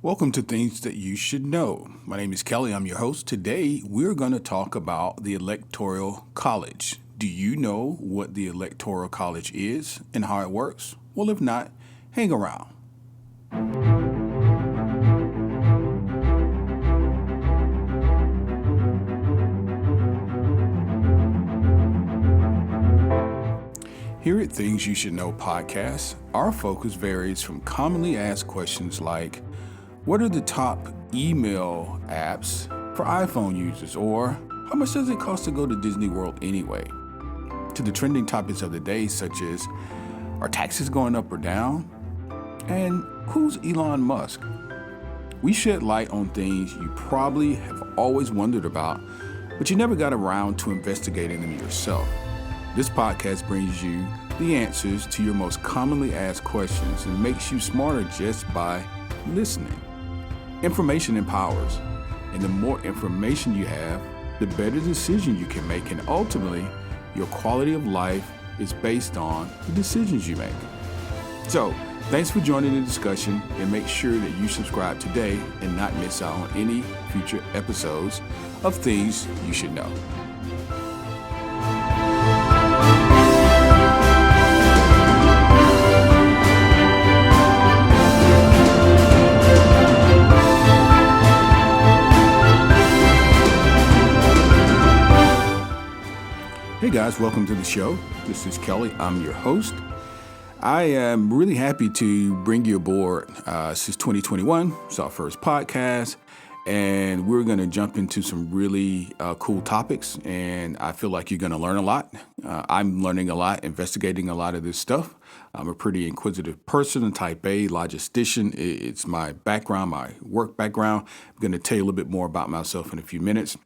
Welcome to Things That You Should Know. My name is Kelly. I'm your host. Today, we're going to talk about the Electoral College. Do you know what the Electoral College is and how it works? Well, if not, hang around. Here at Things You Should Know podcast, our focus varies from commonly asked questions like, what are the top email apps for iPhone users? Or how much does it cost to go to Disney World anyway? To the trending topics of the day, such as, are taxes going up or down? And who's Elon Musk? We shed light on things you probably have always wondered about, but you never got around to investigating them yourself. This podcast brings you the answers to your most commonly asked questions and makes you smarter just by listening. Information empowers, and the more information you have, the better decision you can make, and ultimately, your quality of life is based on the decisions you make. So, thanks for joining the discussion, and make sure that you subscribe today and not miss out on any future episodes of Things You Should Know. Hey guys, welcome to the show. This is Kelly. I'm your host. I am really happy to bring you aboard since 2021. It's our first podcast, and we're going to jump into some really cool topics, and I feel like you're going to learn a lot. I'm learning a lot, investigating a lot of this stuff. I'm a pretty inquisitive person, a type A logistician. It's my background, my work background. I'm going to tell you a little bit more about myself in a few minutes.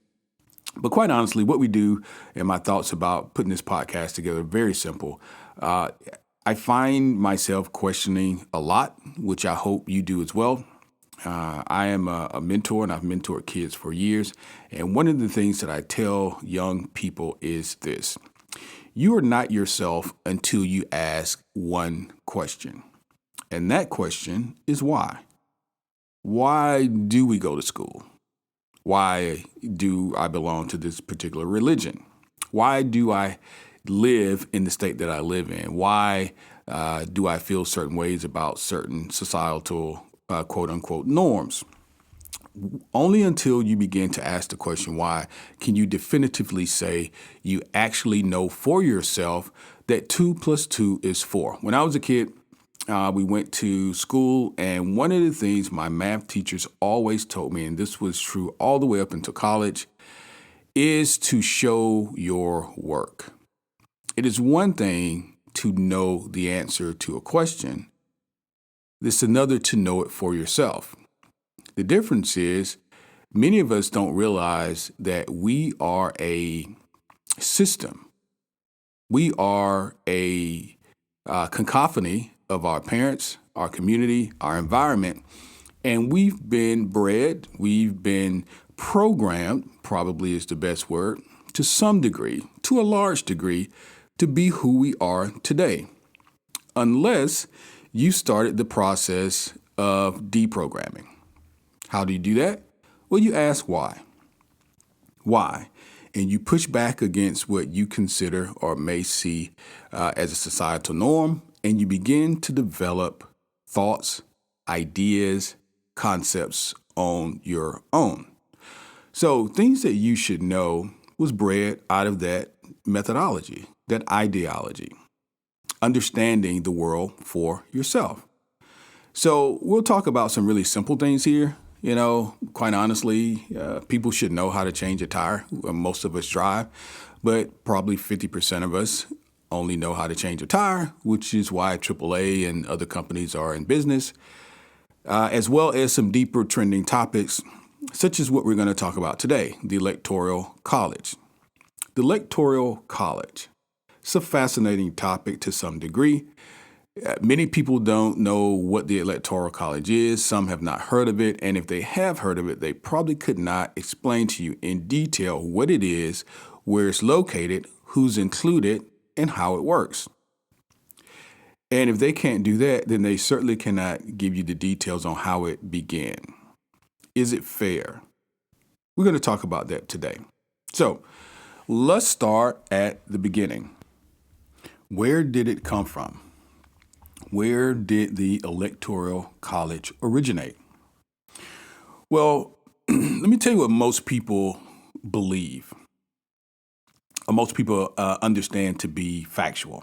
But quite honestly, what we do and my thoughts about putting this podcast together are very simple. I find myself questioning a lot, which I hope you do as well. I am a mentor, and I've mentored kids for years. And one of the things that I tell young people is this: you are not yourself until you ask one question. And that question is why? Why do we go to school? Why do I belong to this particular religion? Why do I live in the state that I live in? Why do I feel certain ways about certain societal quote unquote norms? Only until you begin to ask the question why can you definitively say you actually know for yourself that 2 + 2 is 4. When I was a kid, we went to school, and one of the things my math teachers always told me, and this was true all the way up until college, is to show your work. It is one thing to know the answer to a question. It's another to know it for yourself. The difference is many of us don't realize that we are a system. We are a cacophony of our parents, our community, our environment, and we've been bred, we've been programmed, probably is the best word, to some degree, to a large degree, to be who we are today, unless you started the process of deprogramming. How do you do that? Well, you ask why. Why? And you push back against what you consider or may see as a societal norm, and you begin to develop thoughts, ideas, concepts on your own. So Things That You Should Know was bred out of that methodology, that ideology, understanding the world for yourself. So we'll talk about some really simple things here. You know, quite honestly, people should know how to change a tire. Most of us drive, but probably 50% of us only know how to change a tire, which is why AAA and other companies are in business, as well as some deeper trending topics, such as what we're going to talk about today, the Electoral College. The Electoral College. It's a fascinating topic to some degree. Many people don't know what the Electoral College is. Some have not heard of it. And if they have heard of it, they probably could not explain to you in detail what it is, where it's located, who's included, and how it works. And if they can't do that, then they certainly cannot give you the details on how it began. Is it fair? We're going to talk about that today. So let's start at the beginning. Where did it come from? Where did the Electoral College originate? Well, let me tell you what most people believe, or most people understand to be factual.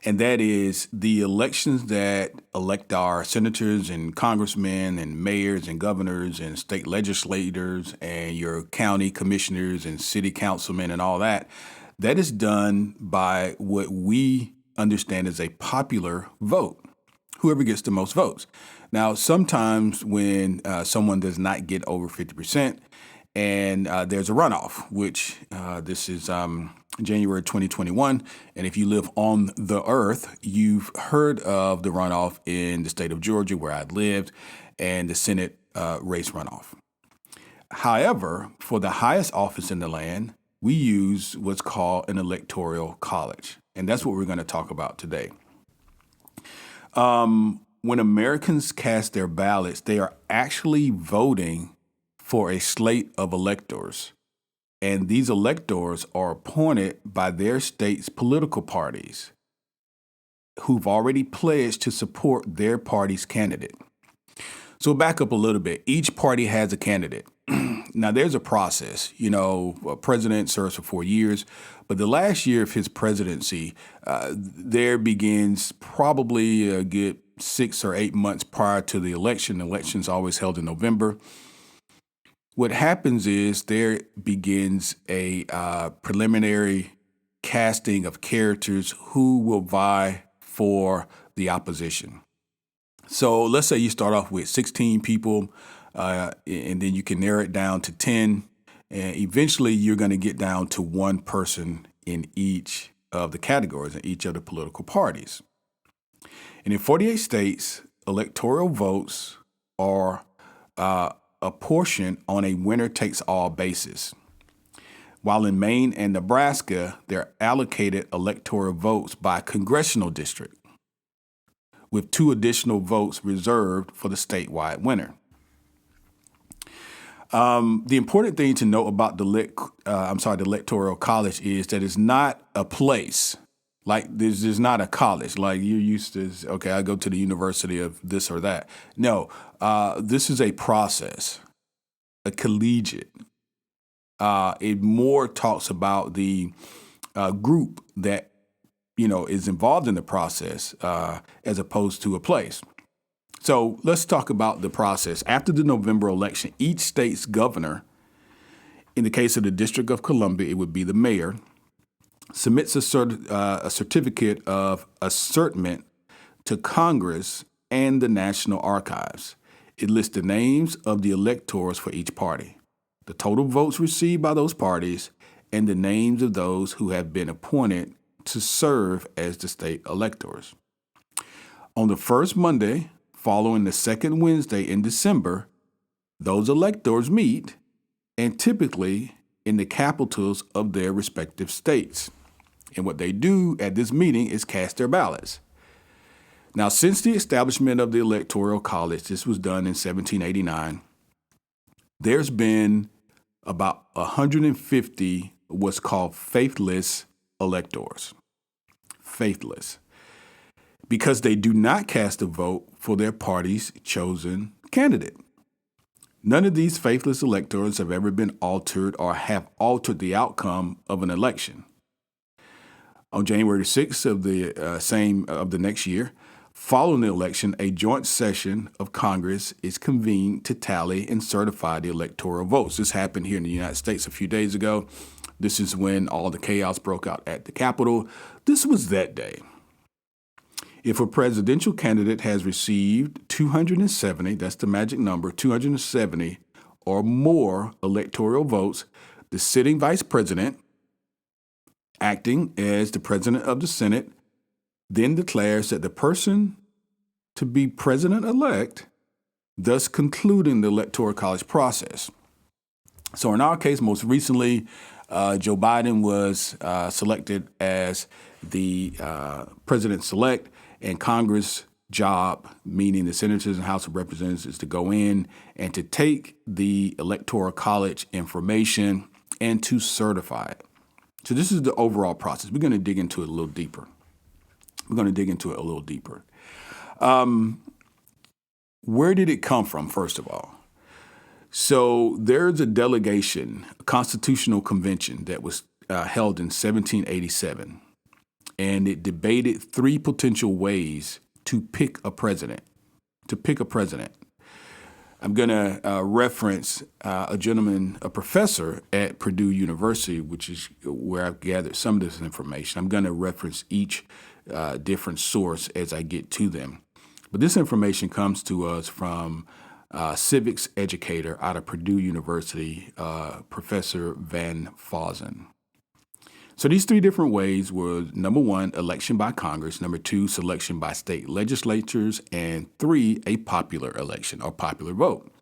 And that is the elections that elect our senators and congressmen and mayors and governors and state legislators and your county commissioners and city councilmen and all that, that is done by what we understand as a popular vote, whoever gets the most votes. Now, sometimes when someone does not get over 50%, and there's a runoff, which this is January 2021. And if you live on the earth, you've heard of the runoff in the state of Georgia, where I lived, and the Senate race runoff. However, for the highest office in the land, we use what's called an electoral college. And that's what we're going to talk about today. When Americans cast their ballots, they are actually voting for a slate of electors. And these electors are appointed by their state's political parties who've already pledged to support their party's candidate. So back up a little bit. Each party has a candidate. Now, there's a process. You know, a president serves for 4 years, but the last year of his presidency, there begins probably a good 6 or 8 months prior to the election. The election's always held in November. What happens is there begins a preliminary casting of characters who will vie for the opposition. So let's say you start off with 16 people, and then you can narrow it down to 10. And eventually you're going to get down to one person in each of the categories, in each of the political parties. And in 48 states, electoral votes are apportioned on a winner-takes-all basis. While in Maine and Nebraska, they're allocated electoral votes by congressional district, with 2 additional votes reserved for the statewide winner. The important thing to note about the Electoral College is that it's not a place. Like there's not a college like you're used to. Okay, I go to the university of this or that. No, this is a process, a collegiate. It more talks about the group that is involved in the process as opposed to a place. So let's talk about the process. After the November election, each state's governor, in the case of the District of Columbia, it would be the mayor, submits a certificate of assertment to Congress and the National Archives. It lists the names of the electors for each party, the total votes received by those parties, and the names of those who have been appointed to serve as the state electors. On the first Monday following the second Wednesday in December, those electors meet, and typically in the capitals of their respective states. And what they do at this meeting is cast their ballots. Now, since the establishment of the Electoral College, this was done in 1789, there's been about 150 what's called faithless electors. Faithless. Because they do not cast a vote for their party's chosen candidate. None of these faithless electors have ever been altered or have altered the outcome of an election. On January 6th of the next year, following the election, a joint session of Congress is convened to tally and certify the electoral votes. This happened here in the United States a few days ago. This is when all the chaos broke out at the Capitol. This was that day. If a presidential candidate has received 270, that's the magic number, 270 or more electoral votes, the sitting vice president, acting as the president of the Senate, then declares that the person to be president-elect, thus concluding the Electoral College process. So in our case, most recently, Joe Biden was selected as the president-elect, And Congress' job, meaning the senators and House of Representatives, is to go in and to take the Electoral College information and to certify it. So this is the overall process. We're going to dig into it a little deeper. Where did it come from, first of all? So there's a delegation, a constitutional convention that was held in 1787, and it debated three potential ways to pick a president. I'm going to reference a gentleman, a professor at Purdue University, which is where I've gathered some of this information. I'm going to reference each different source as I get to them. But this information comes to us from civics educator out of Purdue University, Professor Van Fausen. So these three different ways were, number one, election by Congress, number two, selection by state legislatures, and three, a popular election or popular vote.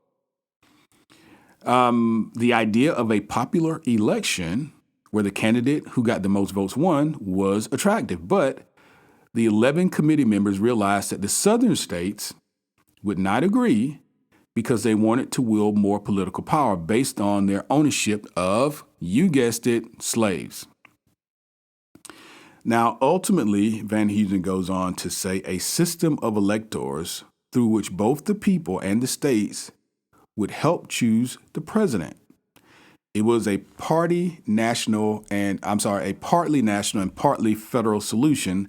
The idea of a popular election where the candidate who got the most votes won was attractive, but the 11 committee members realized that the southern states would not agree because they wanted to wield more political power based on their ownership of, you guessed it, slaves. Now, ultimately, Van Heusen goes on to say a system of electors through which both the people and the states would help choose the president. It was a partly national and partly federal solution,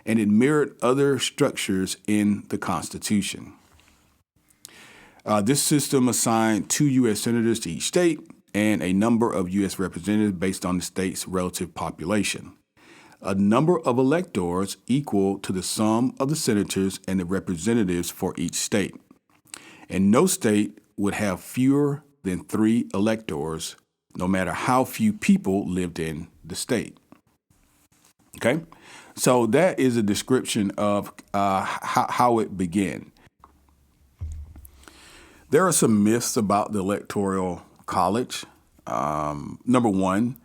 and it mirrored other structures in the Constitution. This system assigned 2 U.S. senators to each state and a number of U.S. representatives based on the state's relative population. A number of electors equal to the sum of the senators and the representatives for each state. And no state would have fewer than 3 electors, no matter how few people lived in the state. Okay? So that is a description of how it began. There are some myths about the Electoral College. Number one,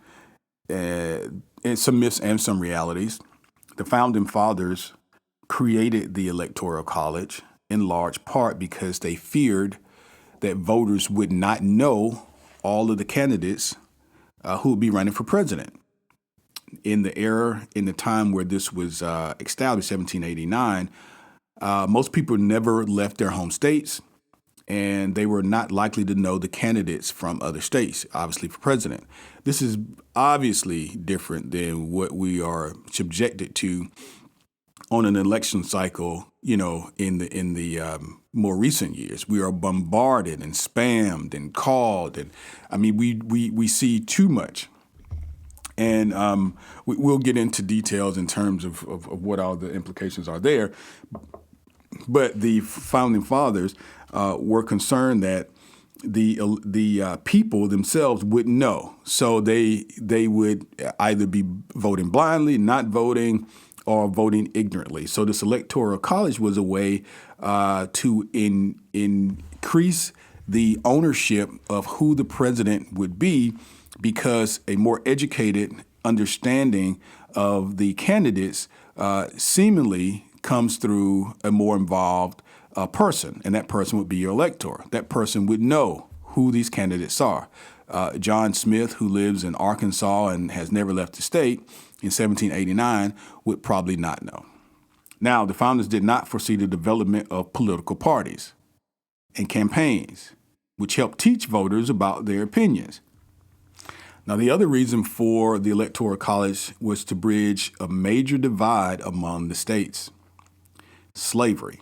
and some myths and some realities. The Founding Fathers created the Electoral College in large part because they feared that voters would not know all of the candidates who would be running for president. In the time where this was established, 1789, most people never left their home states, and they were not likely to know the candidates from other states, obviously, for president. This is obviously different than what we are subjected to on an election cycle, in the more recent years. We are bombarded and spammed and called, and we see too much. And we'll get into details in terms of what all the implications are there. But the Founding Fathers were concerned that the people themselves wouldn't know. So they would either be voting blindly, not voting, or voting ignorantly. So this Electoral College was a way to increase the ownership of who the president would be, because a more educated understanding of the candidates seemingly comes through a more involved person, and that person would be your elector. That person would know who these candidates are. John Smith, who lives in Arkansas and has never left the state, in 1789, would probably not know. Now, the founders did not foresee the development of political parties and campaigns, which helped teach voters about their opinions. Now, the other reason for the Electoral College was to bridge a major divide among the states: slavery.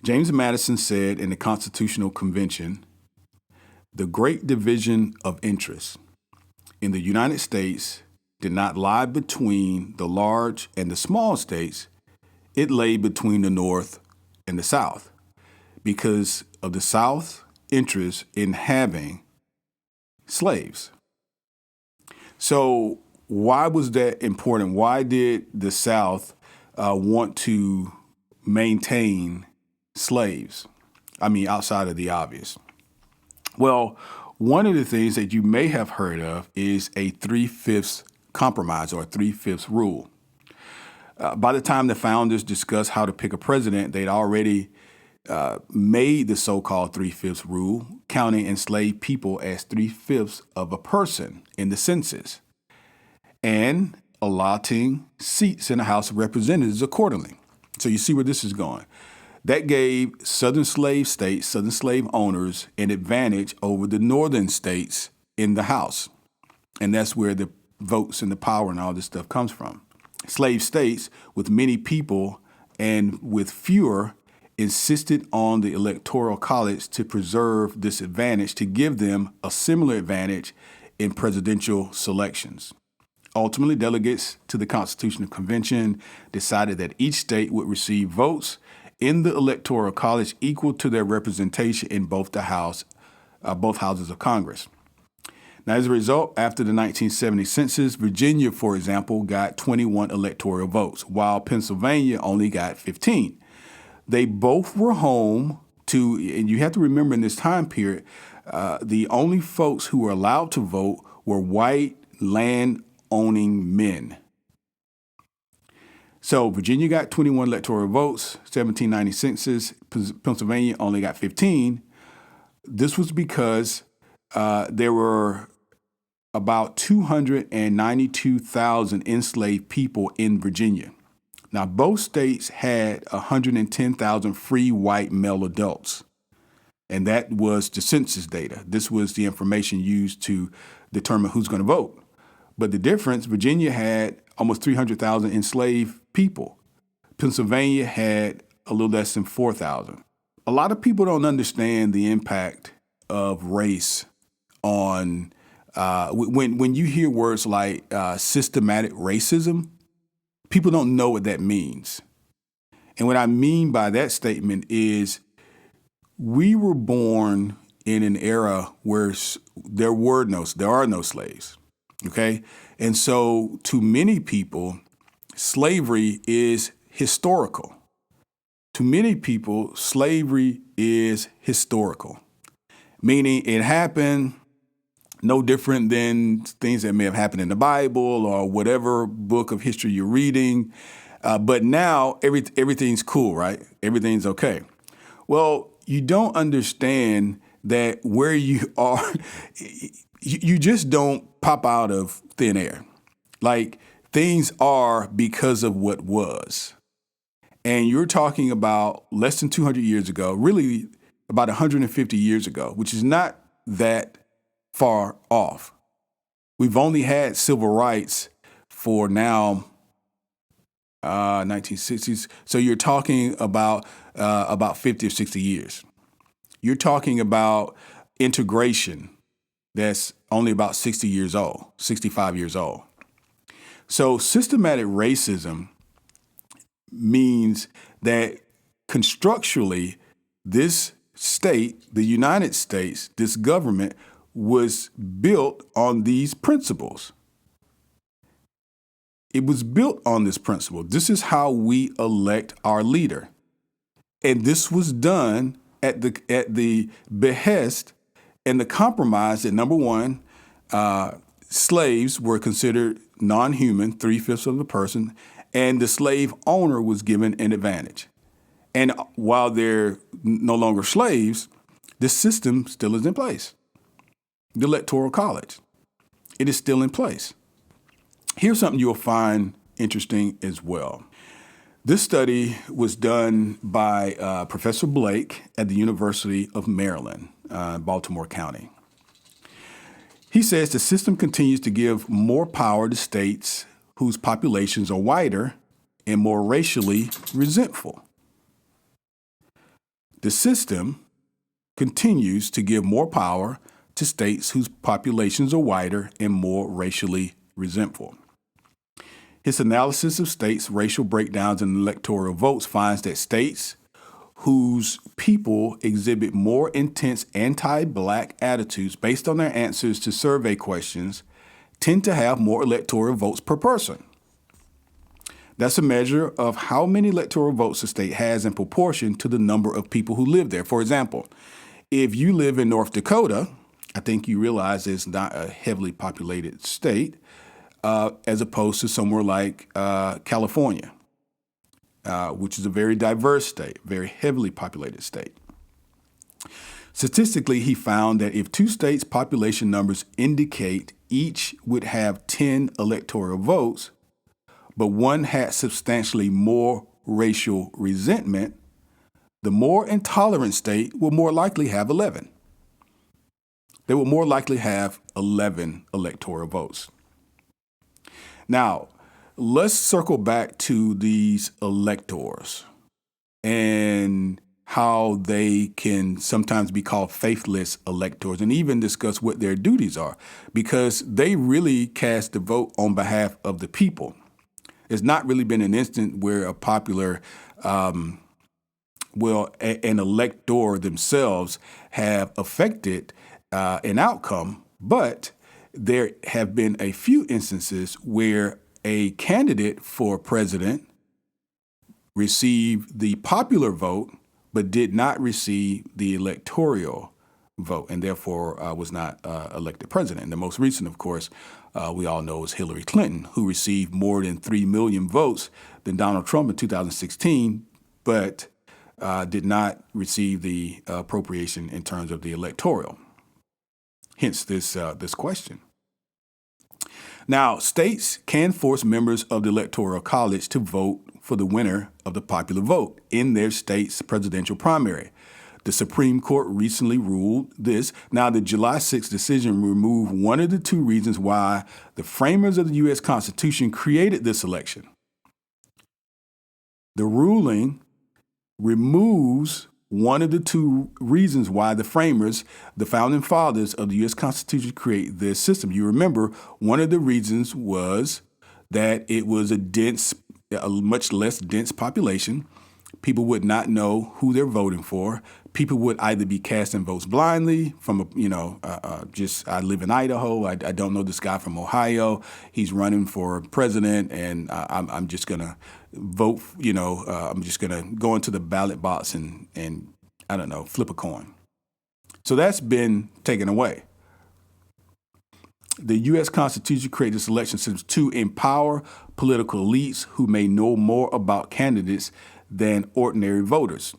James Madison said in the Constitutional Convention, "The great division of interest in the United States did not lie between the large and the small states. It lay between the North and the South, because of the South's interest in having slaves." So why was that important? Why did the South want to maintain slaves? Outside of the obvious. Well, one of the things that you may have heard of is a 3/5 compromise or a 3/5 rule. By the time the founders discussed how to pick a president, they'd already made the so-called 3/5 rule, counting enslaved people as 3/5 of a person in the census, and allotting seats in the House of Representatives accordingly. So you see where this is going. That gave Southern slave states, Southern slave owners, an advantage over the Northern states in the House. And that's where the votes and the power and all this stuff comes from. Slave states with many people and with fewer insisted on the Electoral College to preserve this advantage, to give them a similar advantage in presidential selections. Ultimately, delegates to the Constitutional Convention decided that each state would receive votes in the Electoral College equal to their representation in both both houses of Congress. Now, as a result, after the 1970 census, Virginia, for example, got 21 electoral votes, while Pennsylvania only got 15. They both were home to, and you have to remember in this time period, the only folks who were allowed to vote were white land-owning men. So Virginia got 21 electoral votes, 1790 census. Pennsylvania only got 15. This was because there were about 292,000 enslaved people in Virginia. Now, both states had 110,000 free white male adults, and that was the census data. This was the information used to determine who's going to vote. But the difference, Virginia had almost 300,000 enslaved people. Pennsylvania had a little less than 4,000. A lot of people don't understand the impact of race on, when you hear words like systematic racism, people don't know what that means. And what I mean by that statement is we were born in an era where there are no slaves. Okay. And so to many people, slavery is historical. To many people, slavery is historical, meaning it happened no different than things that may have happened in the Bible or whatever book of history you're reading. But now everything's cool, right? Everything's okay. Well, you don't understand that where you are, you just don't pop out of thin air. Like things are because of what was. And you're talking about less than 200 years ago, really about 150 years ago, which is not that far off. We've only had civil rights for now 1960s. So you're talking about 50 or 60 years. You're talking about integration that's only about 60 years old, 65 years old. So systematic racism means that constructually, this state, the United States, this government was built on these principles. It was built on this principle. This is how we elect our leader. And this was done at the behest and the compromise that, number one, slaves were considered non-human, 3/5 of the person, and the slave owner was given an advantage. And while they're no longer slaves, this system still is in place. The Electoral College, it is still in place. Here's something you'll find interesting as well. This study was done by Professor Blake at the University of Maryland, Baltimore County. He says the system continues to give more power to states whose populations are whiter and more racially resentful. The system continues to give more power to states whose populations are whiter and more racially resentful. His analysis of states' racial breakdowns in electoral votes finds that states whose people exhibit more intense anti-Black attitudes based on their answers to survey questions tend to have more electoral votes per person. That's a measure of how many electoral votes a state has in proportion to the number of people who live there. For example, if you live in North Dakota, I think you realize it's not a heavily populated state, as opposed to somewhere like California. which is a very diverse state, very heavily populated state. Statistically, he found that if two states' population numbers indicate each would have 10 electoral votes, but one had substantially more racial resentment, the more intolerant state will more likely have 11. They will more likely have 11 electoral votes. Now, let's circle back to these electors and how they can sometimes be called faithless electors, and even discuss what their duties are, because they really cast the vote on behalf of the people. There's not really been an instant where a popular, an elector themselves have affected an outcome, but there have been a few instances where a candidate for president received the popular vote but did not receive the electoral vote, and therefore was not elected president. And the most recent, of course, we all know is Hillary Clinton, who received more than 3 million votes than Donald Trump in 2016, but did not receive the appropriation in terms of the electoral. Hence this question. Now, states can force members of the Electoral College to vote for the winner of the popular vote in their state's presidential primary. The Supreme Court recently ruled this. Now, the July 6th decision removed one of the two reasons why the framers of the U.S. Constitution created this election. The ruling removes one of the two reasons why the framers, the founding fathers of the U.S. Constitution, create this system. You remember, one of the reasons was that it was a much less dense population. People would not know who they're voting for. People would either be casting votes blindly from, I live in Idaho. I don't know this guy from Ohio. He's running for president, and I'm just going to vote, I'm just going to go into the ballot box and I don't know, flip a coin. So that's been taken away. The U.S. Constitution created this election system to empower political elites who may know more about candidates than ordinary voters.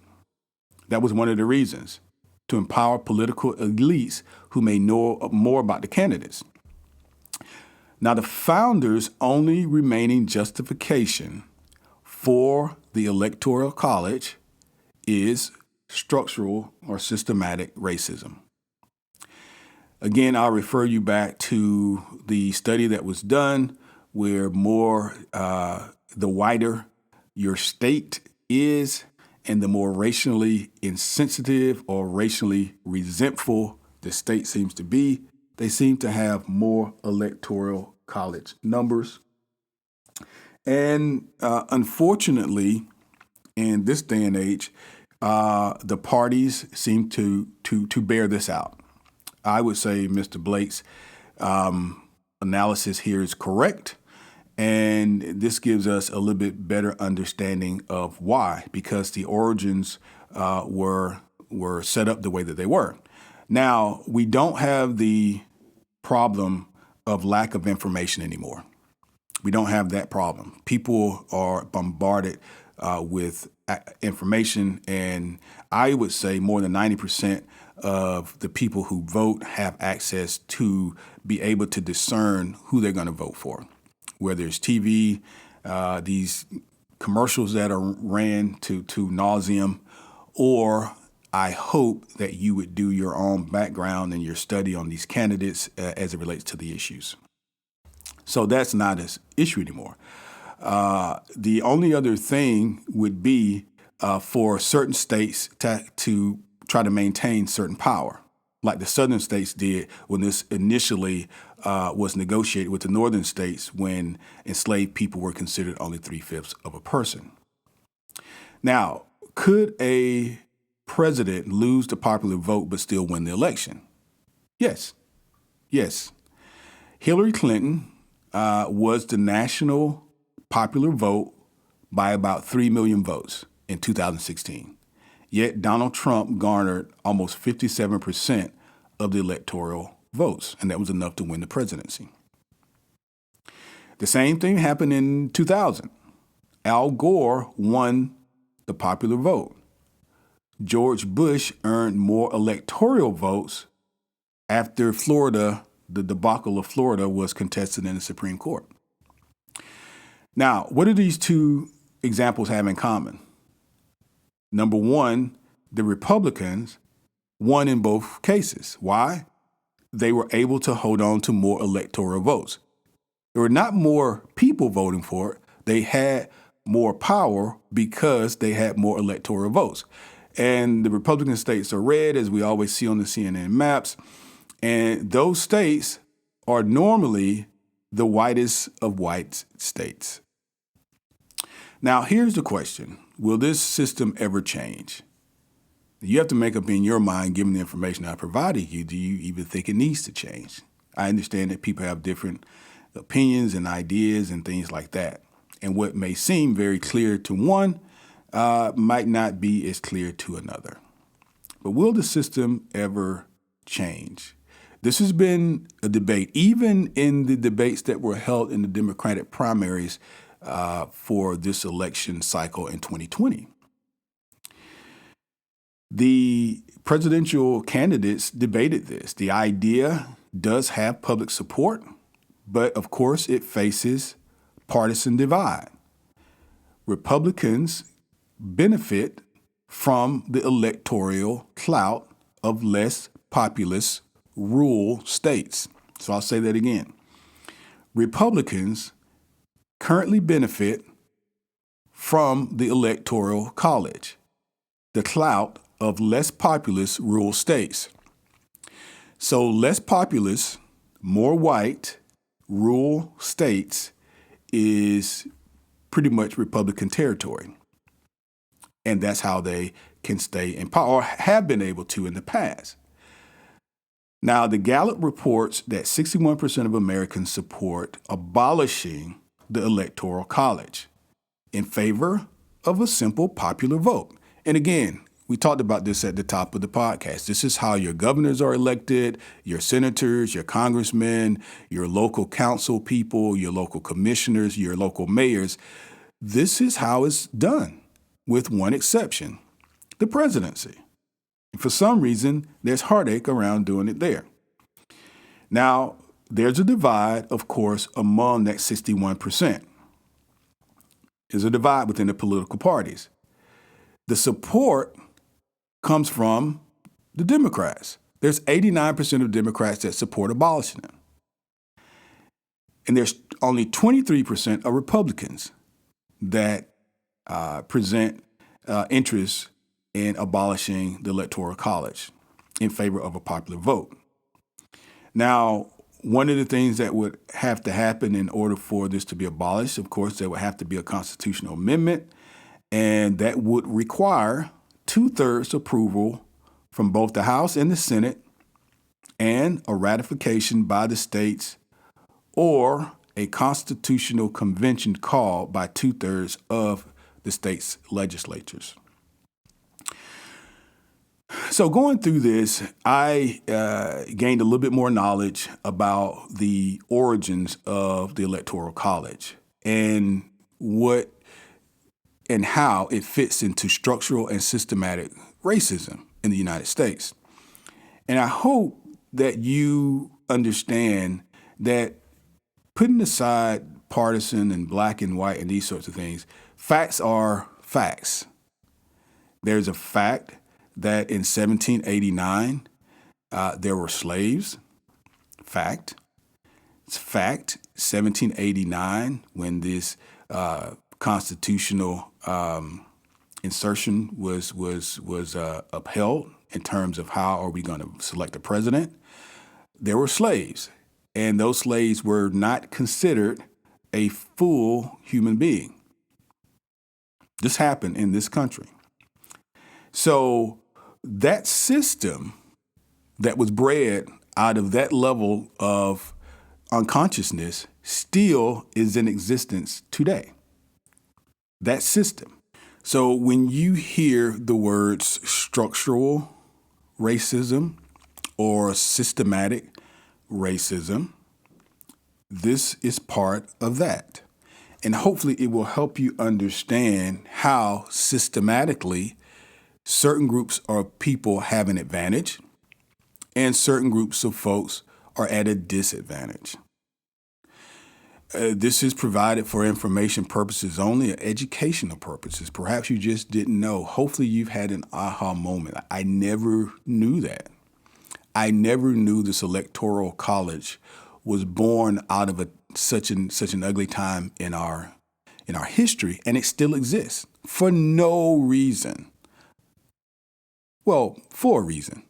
That was one of the reasons, to empower political elites who may know more about the candidates. Now, the founders' only remaining justification for the Electoral College is structural or systematic racism. Again, I'll refer you back to the study that was done where the whiter your state is and the more racially insensitive or racially resentful the state seems to be, they seem to have more electoral college numbers. And unfortunately, in this day and age, the parties seem to bear this out. I would say Mr. Blake's analysis here is correct, and this gives us a little bit better understanding of why, because the origins were set up the way that they were. Now, we don't have the problem of lack of information anymore. We don't have that problem. People are bombarded with information, and I would say more than 90% of the people who vote have access to be able to discern who they're going to vote for, whether it's TV, these commercials that are ran to nauseum, or I hope that you would do your own background and your study on these candidates as it relates to the issues. So that's not an issue anymore. The only other thing would be for certain states to try to maintain certain power, like the southern states did when this initially was negotiated with the northern states when enslaved people were considered only 3/5 of a person. Now, could a president lose the popular vote but still win the election? Yes. Hillary Clinton was the national popular vote by about 3 million votes in 2016. Yet Donald Trump garnered almost 57% of the electoral votes, and that was enough to win the presidency. The same thing happened in 2000. Al Gore won the popular vote. George Bush earned more electoral votes after Florida, the debacle of Florida, was contested in the Supreme Court. Now, what do these two examples have in common? Number one, the Republicans won in both cases. Why? They were able to hold on to more electoral votes. There were not more people voting for it. They had more power because they had more electoral votes. And the Republican states are red, as we always see on the CNN maps. And those states are normally the whitest of white states. Now, here's the question. Will this system ever change? You have to make up in your mind, given the information I provided you, do you even think it needs to change? I understand that people have different opinions and ideas and things like that. And what may seem very clear to one might not be as clear to another. But will the system ever change? This has been a debate, even in the debates that were held in the Democratic primaries for this election cycle in 2020. The presidential candidates debated this. The idea does have public support, but of course it faces partisan divide. Republicans benefit from the electoral clout of less populous rural states. So I'll say that again. Republicans currently benefit from the Electoral College, the clout of less populous rural states. So less populous, more white, rural states is pretty much Republican territory. And that's how they can stay in power, or have been able to in the past. Now, the Gallup reports that 61% of Americans support abolishing the Electoral College in favor of a simple popular vote. And again, we talked about this at the top of the podcast. This is how your governors are elected, your senators, your congressmen, your local council people, your local commissioners, your local mayors. This is how it's done, with one exception, the presidency. For some reason, there's heartache around doing it there. Now, there's a divide, of course, among that 61%. There's a divide within the political parties. The support comes from the Democrats. There's 89% of Democrats that support abolishing them. And there's only 23% of Republicans that present interest in abolishing the Electoral College in favor of a popular vote. Now, one of the things that would have to happen in order for this to be abolished, of course, there would have to be a constitutional amendment, and that would require 2/3 approval from both the House and the Senate, and a ratification by the states, or a constitutional convention called by 2/3 of the states' legislatures. So going through this, I gained a little bit more knowledge about the origins of the Electoral College and what and how it fits into structural and systematic racism in the United States. And I hope that you understand that, putting aside partisan and black and white and these sorts of things, facts are facts. There's a fact that in 1789, there were slaves. Fact. It's fact. 1789, when this constitutional insertion was upheld in terms of how are we going to select a president, there were slaves, and those slaves were not considered a full human being. This happened in this country. So that system that was bred out of that level of unconsciousness still is in existence today. That system. So when you hear the words structural racism or systematic racism, this is part of that. And hopefully it will help you understand how systematically certain groups of people have an advantage and certain groups of folks are at a disadvantage. This is provided for information purposes only, educational purposes. Perhaps you just didn't know. Hopefully you've had an aha moment. I never knew that. I never knew this Electoral College was born out of such an ugly time in our history, and it still exists for no reason. Well, for a reason.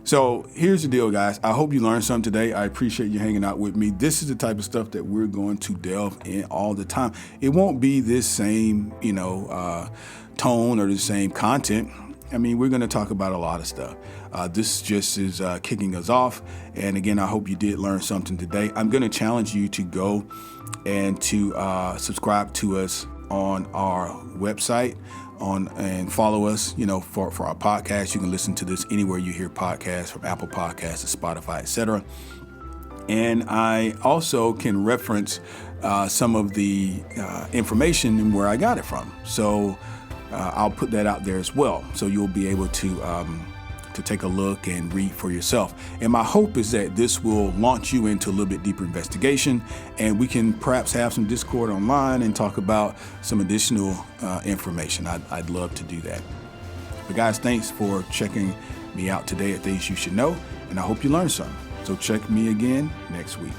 So here's the deal, guys. I hope you learned something today. I appreciate you hanging out with me. This is the type of stuff that we're going to delve in all the time. It won't be this same, tone or the same content. I mean, we're going to talk about a lot of stuff. This just is kicking us off. And again, I hope you did learn something today. I'm going to challenge you to go and to subscribe to us on our website and follow us, for our podcast. You can listen to this anywhere you hear podcasts, from Apple Podcasts to Spotify, etc. And I also can reference some of the information and where I got it from. So I'll put that out there as well. So you'll be able to take a look and read for yourself. And my hope is that this will launch you into a little bit deeper investigation, and we can perhaps have some Discord online and talk about some additional information. I'd love to do that. But guys, thanks for checking me out today at Things You Should Know, and I hope you learned something. So check me again next week.